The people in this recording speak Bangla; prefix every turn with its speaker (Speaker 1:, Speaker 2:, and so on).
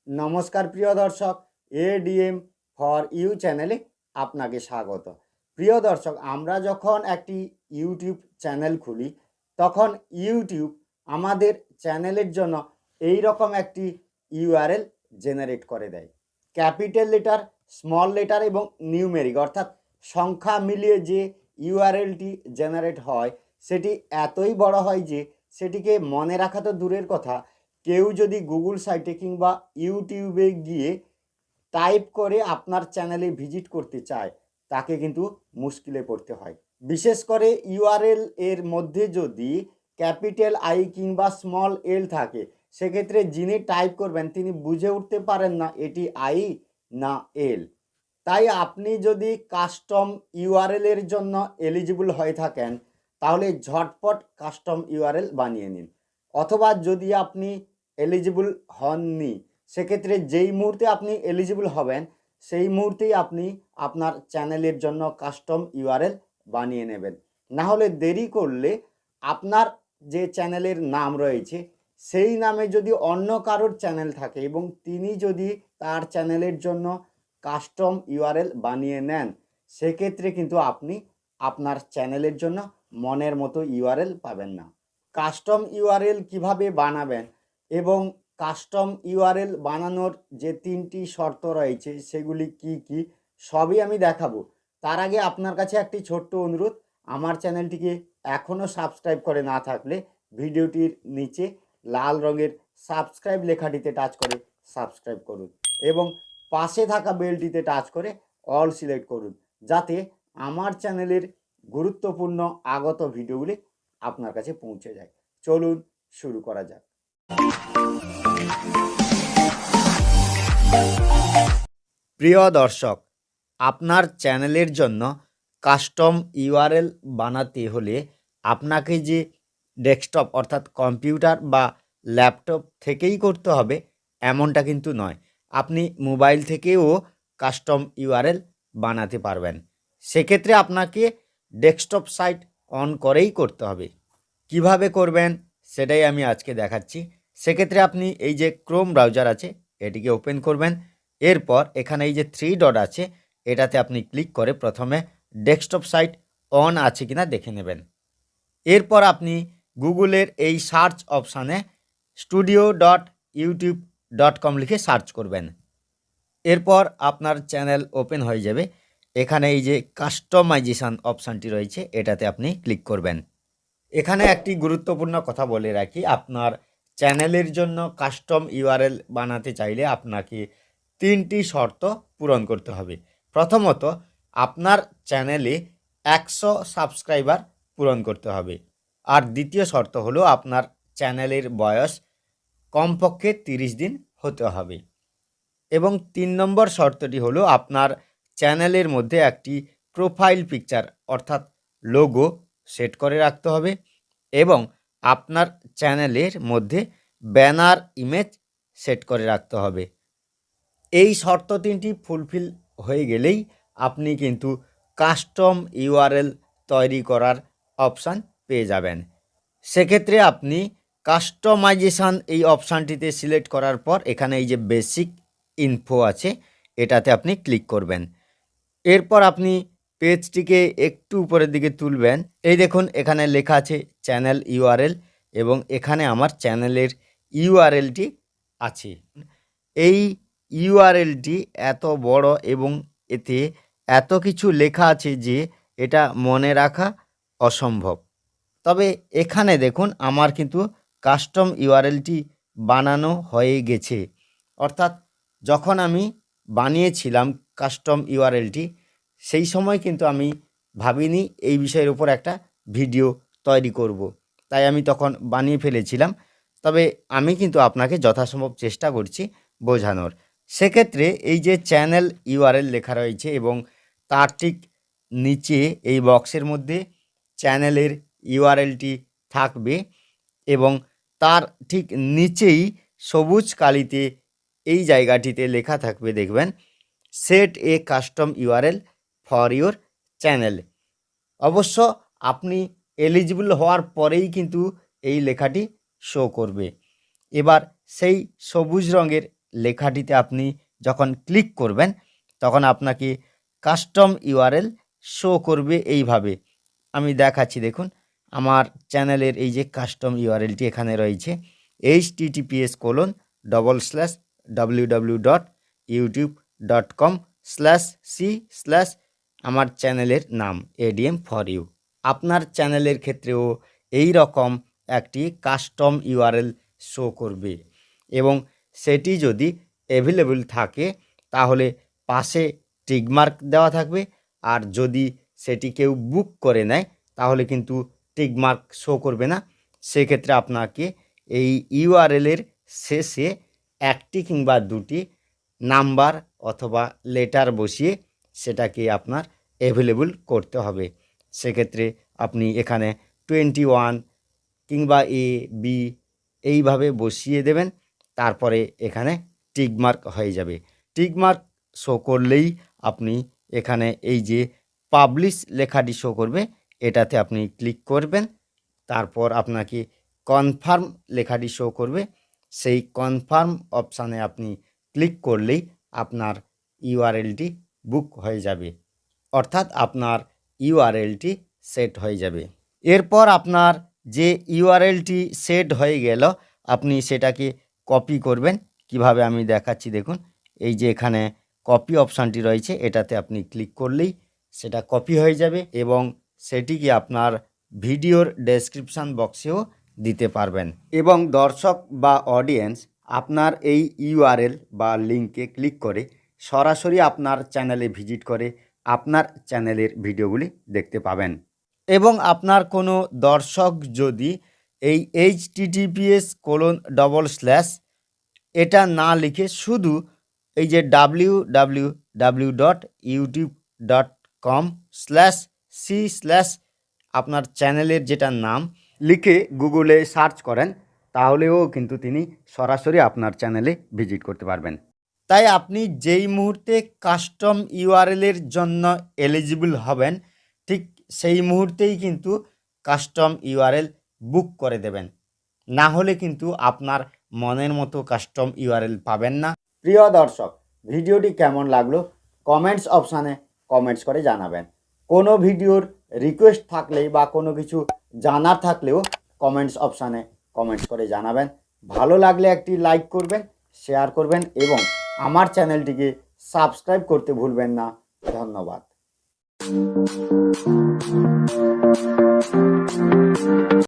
Speaker 1: নমস্কার প্রিয় দর্শক, এডিএম ফর ইউ চ্যানেলে আপনাকে স্বাগত। প্রিয় দর্শক, আমরা যখন একটি ইউটিউব চ্যানেল খুলি তখন ইউটিউব আমাদের চ্যানেলের জন্য এই রকম একটি ইউআরএল জেনারেট করে দেয়। ক্যাপিটাল লেটার, স্মল লেটার এবং নিউমেরিক অর্থাৎ সংখ্যা মিলিয়ে যে ইউআরএলটি জেনারেট হয় সেটি এতই বড় হয় যে সেটিকে মনে রাখা তো দূরের কথা, কেউ যদি গুগল সাইটে কিংবা ইউটিউবে গিয়ে টাইপ করে আপনার চ্যানেলে ভিজিট করতে চায় তাকে কিন্তু মুশকিলে পড়তে হয়। বিশেষ করে ইউআরএল এর মধ্যে যদি ক্যাপিটাল আই কিংবা স্মল এল থাকে সেক্ষেত্রে যিনি টাইপ করবেন তিনি বুঝে উঠতে পারেন না এটি আই না এল। তাই আপনি যদি কাস্টম ইউআরএল এর জন্য এলিজিবল হয়ে থাকেন তাহলে ঝটপট কাস্টম ইউআরএল বানিয়ে নিন, অথবা যদি আপনি এলিজিবল হননি সেক্ষেত্রে যেই মুহূর্তে আপনি এলিজিবল হবেন সেই মুহূর্তেই আপনি আপনার চ্যানেলের জন্য কাস্টম ইউআরএল বানিয়ে নেবেন। না হলে দেরি করলে আপনার যে চ্যানেলের নাম রয়েছে সেই নামে যদি অন্য কারোর চ্যানেল থাকে এবং তিনি যদি তার চ্যানেলের জন্য কাস্টম ইউআরএল বানিয়ে নেন সেক্ষেত্রে কিন্তু আপনি আপনার চ্যানেলের জন্য মনের মতো ইউআরএল পাবেন না। কাস্টম ইউআরএল কিভাবে বানাবেন এবং কাস্টম ইউআরএল বানানোর যে 3টি শর্ত রয়েছে সেগুলি কি কি সবই আমি দেখাবো। তার আগে আপনার কাছে একটি ছোট্ট অনুরোধ, আমার চ্যানেলটিকে এখনও সাবস্ক্রাইব করে না থাকলে ভিডিওটির নিচে লাল রঙের সাবস্ক্রাইব লেখাটিতে টাচ করে সাবস্ক্রাইব করুন এবং পাশে থাকা বেলটিতে টাচ করে অল সিলেক্ট করুন, যাতে আমার চ্যানেলের গুরুত্বপূর্ণ আগত ভিডিওগুলি আপনার কাছে পৌঁছে যায়। চলুন শুরু করা যাক। প্রিয় দর্শক, আপনার চ্যানেলের জন্য কাস্টম ইউআরএল বানাতে হলে আপনাকে যে ডেস্কটপ অর্থাৎ কম্পিউটার বা ল্যাপটপ থেকেই করতে হবে এমনটা কিন্তু নয়। আপনি মোবাইল থেকেও কাস্টম ইউআরএল বানাতে পারবেন। সেক্ষেত্রে আপনাকে ডেস্কটপ সাইট অন করেই করতে হবে। কিভাবে করবেন সেটাই আমি আজকে দেখাচ্ছি। সেক্ষেত্রে আপনি এই যে ক্রোম ব্রাউজার আছে এটিকে ওপেন করবেন। এরপর এখানে এই যে 3 ডট আছে এটাতে আপনি ক্লিক করে প্রথমে ডেস্কটপ সাইট অন আছে কিনা দেখে নেবেন। এরপর আপনি গুগলের এই সার্চ অপশানে studio.youtube.com লিখে সার্চ করবেন। এরপর আপনার চ্যানেল ওপেন হয়ে যাবে। এখানে এই যে কাস্টমাইজেশন অপশানটি রয়েছে এটাতে আপনি ক্লিক করবেন। এখানে একটি গুরুত্বপূর্ণ কথা বলে রাখি, আপনার চ্যানেলের জন্য কাস্টম ইউআরএল বানাতে চাইলে আপনাকে 3টি শর্ত পূরণ করতে হবে। প্রথমত, আপনার চ্যানেলে 100 সাবস্ক্রাইবার পূরণ করতে হবে। আর দ্বিতীয় শর্ত হলো আপনার চ্যানেলের বয়স কমপক্ষে 30 দিন হতে হবে। এবং 3 নম্বর শর্তটি হলো আপনার চ্যানেলের মধ্যে একটি প্রোফাইল পিকচার অর্থাৎ লোগো সেট করে রাখতে হবে এবং আপনার চ্যানেলের মধ্যে ব্যানার ইমেজ সেট করে রাখতে হবে। এই শর্ত 3টি ফুলফিল হয়ে গেলেই আপনি কিন্তু কাস্টম ইউআরএল তৈরি করার অপশান পেয়ে যাবেন। সেক্ষেত্রে আপনি কাস্টমাইজেশান এই অপশানটিতে সিলেক্ট করার পর এখানে এই যে বেসিক ইনফো আছে এটাতে আপনি ক্লিক করবেন। এরপর আপনি পেজটিকে একটু উপরের দিকে তুলবেন। এই দেখুন এখানে লেখা আছে চ্যানেল ইউআরএল এবং এখানে আমার চ্যানেলের ইউআরএলটি আছে। এই ইউআরএলটি এত বড় এবং এতে এত কিছু লেখা আছে যে এটা মনে রাখা অসম্ভব। তবে এখানে দেখুন আমার কিন্তু কাস্টম ইউআরএলটি বানানো হয়ে গেছে, অর্থাৎ যখন আমি বানিয়েছিলাম কাস্টম ইউআরএলটি সেই সময় কিন্তু আমি ভাবিনি এই বিষয়ের উপর একটা ভিডিও তৈরি করব, তাই আমি তখন বানিয়ে ফেলেছিলাম। তবে আমি কিন্তু আপনাকে যথাসম্ভব চেষ্টা করছি বোঝানোর। সেক্ষেত্রে এই যে চ্যানেল ইউআরএল লেখা রয়েছে এবং তার ঠিক নিচে এই বক্সের মধ্যে চ্যানেলের ইউআরএলটি থাকবে এবং তার ঠিক নিচেই সবুজ কালিতে এই জায়গাটিতে লেখা থাকবে, দেখবেন set A custom URL for your channel. অবশ্য আপনি এলিজিবল হওয়ার পরেই কিন্তু এই লেখাটি শো করবে। এবার সেই সবুজ রঙের লেখাটিতে আপনি যখন ক্লিক করবেন তখন আপনাকে কাস্টম ইউআরএল শো করবে এইভাবে। আমি দেখাচ্ছি, দেখুন আমার চ্যানেলের এই যে কাস্টম ইউআরএলটি এখানে রয়েছে https://www.youtube.com/c/ আমার চ্যানেলের নাম admforu। আপনার চ্যানেলের ক্ষেত্রেও এই রকম একটি কাস্টম ইউআরএল শো করবে এবং সেটি যদি অ্যাভেলেবল থাকে তাহলে পাশে টিকমার্ক দেওয়া থাকবে, আর যদি সেটি কেউ বুক করে নেয় তাহলে কিন্তু টিকমার্ক শো করবে না। সেক্ষেত্রে আপনাকে এই ইউআরএলের শেষে একটি কিংবা দুটি নাম্বার অথবা লেটার বসিয়ে সেটাকে আপনার অ্যাভেলেবল করতে হবে। সেক্ষেত্রে আপনি এখানে 21 কিংবা AB এইভাবে বসিয়ে দেবেন, তারপরে এখানে টিকমার্ক হয়ে যাবে। টিকমার্ক শো করলেই আপনি এখানে এই যে পাবলিশ লেখাটি শো করবে, এটাতে আপনি ক্লিক করবেন। তারপর আপনাকে কনফার্ম লেখাটি শো করবে, সেই কনফার্ম অপশানে আপনি ক্লিক করলেই আপনার ইউআরএলটি বুক হয়ে যাবে, অর্থাৎ আপনার ইউআরএলটি সেট হয়ে যাবে। এরপর আপনার যে ইউআরএলটি সেট হয়ে গেল আপনি সেটাকে কপি করবেন। কিভাবে আমি দেখাচ্ছি, দেখুন এই যে এখানে কপি অপশানটি রয়েছে, এটাতে আপনি ক্লিক করলেই সেটা কপি হয়ে যাবে এবং সেটিকে আপনার ভিডিওর ডেসক্রিপশান বক্সেও দিতে পারবেন। এবং দর্শক বা অডিয়েন্স আপনার এই ইউআরএল বা লিঙ্কে ক্লিক করে সরাসরি আপনার চ্যানেলে ভিজিট করে আপনার চ্যানেলের ভিডিওগুলি দেখতে পাবেন। এবং আপনার কোনো দর্শক যদি এই https:// এটা না লিখে শুধু এই যে www.youtube.com/c/ আপনার চ্যানেলের যেটা নাম লিখে গুগলে সার্চ করেন তাহলেও কিন্তু তিনি সরাসরি আপনার চ্যানেলে ভিজিট করতে পারবেন। তাই আপনি যেই মুহূর্তে কাস্টম ইউআরএলের জন্য এলিজিবল হবেন ঠিক সেই মুহূর্তেই কিন্তু কাস্টম ইউআরএল বুক করে দেবেন, না হলে কিন্তু আপনার মনের মতো কাস্টম ইউআরএল পাবেন না। প্রিয় দর্শক, ভিডিওটি কেমন লাগলো কমেন্টস অপশানে কমেন্টস করে জানাবেন। কোনো ভিডিওর রিকোয়েস্ট থাকলেই বা কোনো কিছু জানার থাকলেও কমেন্টস অপশানে কমেন্টস করে জানাবেন। ভালো লাগলে একটি লাইক করবেন, শেয়ার করবেন এবং আমার চ্যানেলটিকে সাবস্ক্রাইব করতে ভুলবেন না। ধন্যবাদ।